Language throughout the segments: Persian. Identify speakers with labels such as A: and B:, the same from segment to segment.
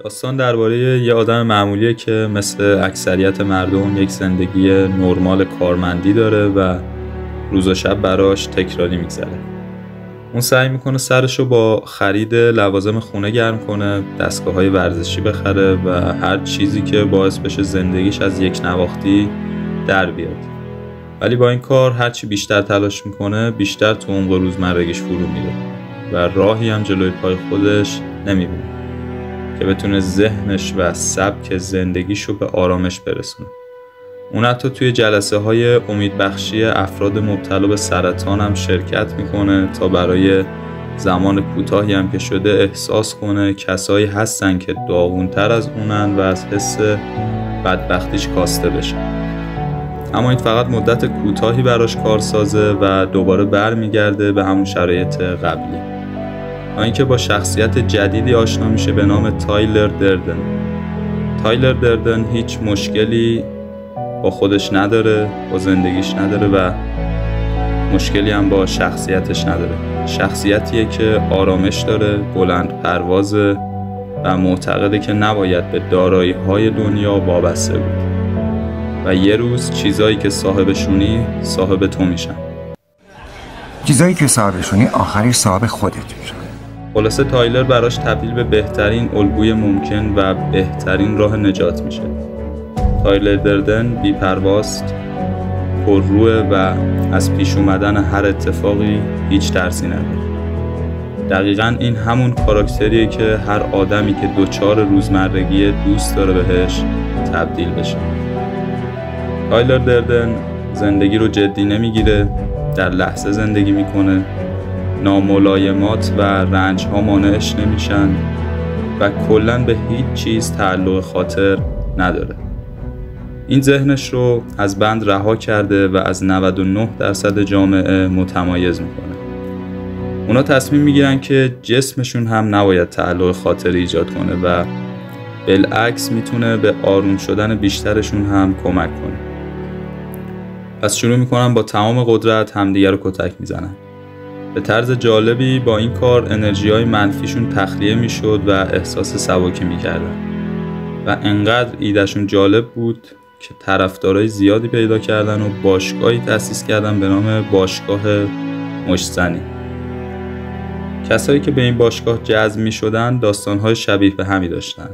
A: داستان درباره یه آدم معمولیه که مثل اکثریت مردم یک زندگی نرمال کارمندی داره و روز و شب براش تکراری میگذره. اون سعی میکنه سرشو با خرید لوازم خونه گرم کنه، دستگاه‌های ورزشی بخره و هر چیزی که باعث بشه زندگیش از یک نواختی در بیاد. ولی با این کار هرچی بیشتر تلاش میکنه بیشتر تو عمق روزمرگیش فرو میره و راهی هم جلوی پای خودش نمیبینه که بتونه ذهنش و سبک زندگیشو به آرامش برسونه. اون حتی توی جلسه های امیدبخشی افراد مبتلا به سرطان هم شرکت میکنه تا برای زمان کوتاهی هم که شده احساس کنه کسایی هستن که داغونتر از اونن و از حس بدبختیش کاسته بشن. اما این فقط مدت کوتاهی براش کارسازه و دوباره برمیگرده به همون شرایط قبلی. تا اینکه با شخصیت جدیدی آشنا میشه به نام تایلر دردن. تایلر دردن هیچ مشکلی با خودش نداره، با زندگیش نداره و مشکلی هم با شخصیتش نداره. شخصیتیه که آرامش داره، بلند پروازه و معتقده که نباید به دارایی‌های دنیا وابسته بود و یه روز چیزایی که صاحبشونی صاحب تو میشن.
B: چیزایی که صاحبشونی آخرش صاحب خودت میشن.
A: خلاصه تایلر براش تبدیل به بهترین الگوی ممکن و بهترین راه نجات میشه. تایلر دردن بی‌پرواست، پرروه و از پیش اومدن هر اتفاقی هیچ ترسی نداره. دقیقاً این همون کاراکتریه که هر آدمی که دوچار روزمرگی دوست داره بهش تبدیل بشه. تایلر دردن زندگی رو جدی نمیگیره، در لحظه زندگی میکنه، ناملایمات و رنج‌ها مانعش نمیشن و کلاً به هیچ چیز تعلق خاطر نداره. این ذهنش رو از بند رها کرده و از 99% جامعه متمایز میکنه. اونا تصمیم میگیرن که جسمشون هم نباید تعلق خاطری ایجاد کنه و بالعکس میتونه به آروم شدن بیشترشون هم کمک کنه. پس شروع میکنن با تمام قدرت همدیگر رو کتک میزنن. به طرز جالبی با این کار انرژی‌های منفیشون تخلیه میشد و احساس سبکی میکردن و انقدر ایدهشون جالب بود که طرفدارای زیادی پیدا کردن و باشگاهی تأسیس کردن به نام باشگاه مشتزنی. کسایی که به این باشگاه جذب میشدن داستان‌های شبیه به همی داشتن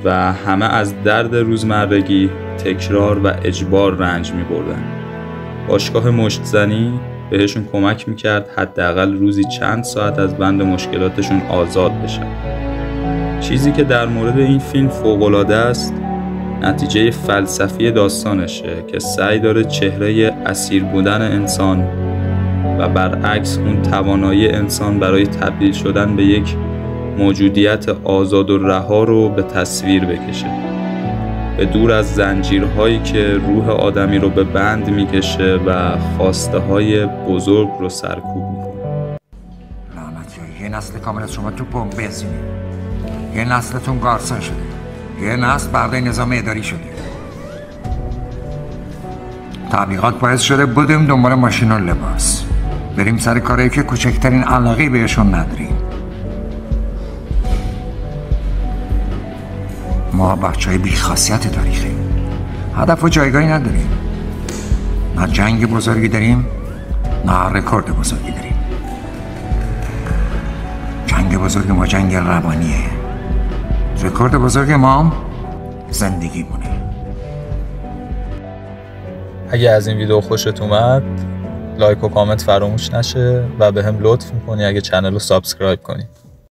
A: و همه از درد روزمرگی، تکرار و اجبار رنج می‌بردن. باشگاه مشتزنی بهشون کمک میکرد حداقل روزی چند ساعت از بند مشکلاتشون آزاد بشن. چیزی که در مورد این فیلم فوق‌العاده است نتیجه فلسفی داستانشه که سعی داره چهره اسیر بودن انسان و برعکس اون توانایی انسان برای تبدیل شدن به یک موجودیت آزاد و رها رو به تصویر بکشه، به دور از زنجیرهایی که روح آدمی رو به بند میکشه و خواسته های بزرگ رو سرکوب میکنه.
B: لعنتی، یه نسل کامل از شما تو پمپ بنزینه، یه نسلتون گارسون شده، یه نسل برده نظام اداری شده. تبلیغات باعث شده بودیم دنبال ماشین و لباس بریم سر کاری که کوچکترین علاقه بهشون نداریم. ما بچه‌های بی‌خاصیت تاریخیم، هدف و جایگاهی نداریم، نه جنگ بزرگی داریم نه رکورد بزرگی داریم. جنگ بزرگ ما جنگ روانیه، رکورد بزرگ ما زندگی مونه.
A: اگه از این ویدیو خوشت اومد لایک و کامنت فراموش نشه و به هم لطف میکنی اگه چنل رو سابسکرایب کنی.